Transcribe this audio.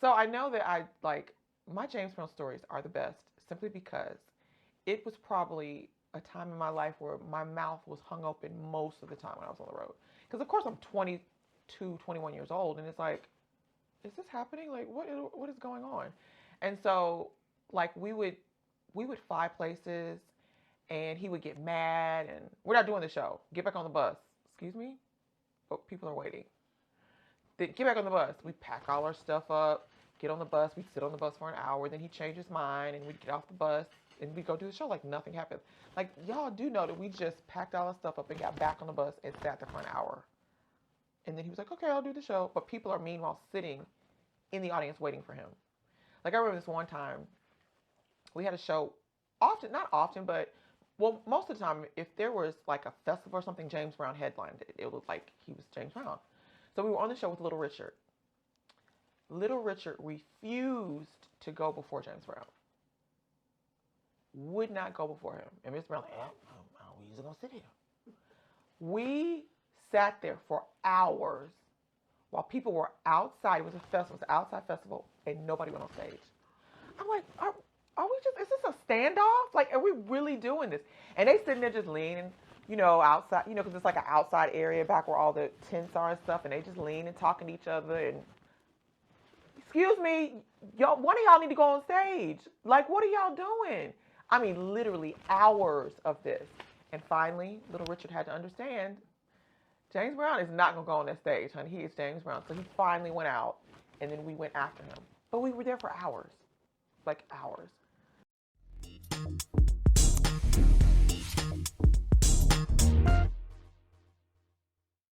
So I know that I like my James Brown stories are the best simply because it was probably a time in my life where my mouth was hung open most of the time when I was on the road. Because of course I'm 22, 21 years old, and it's like, is this happening? Like, what is going on? And so, like, we would fly places, and he would get mad, and we're not doing the show. Get back on the bus. Excuse me? Oh, people are waiting. Then get back on the bus. We pack all our stuff up, get on the bus. We'd sit on the bus for an hour. Then he'd change his mind, and we'd get off the bus, and we'd go do the show like nothing happened. Like, y'all do know that we just packed all our stuff up and got back on the bus and sat there for an hour. And then he was like, okay, I'll do the show. But people are meanwhile sitting in the audience waiting for him. Like, I remember this one time, we had a show often, not often, but well, most of the time, if there was like a festival or something, James Brown headlined it. It was like he was James Brown. So we were on the show with Little Richard. Little Richard refused to go before James Brown. Would not go before him. And Miss Brown, like, we just gonna sit here. We sat there for hours while people were outside. It was a festival, it was an outside festival, and nobody went on stage. I'm like, are we just, is this a standoff? Like, are we really doing this? And they sitting there just leaning, outside, because it's like an outside area back where all the tents are and stuff, and they just lean and talking to each other. And excuse me, y'all, one of y'all need to go on stage. Like, what are y'all doing? I mean, literally hours of this. And finally, Little Richard had to understand James Brown is not gonna go on that stage, honey. He is James Brown. So he finally went out, and then we went after him. But we were there for hours, like hours.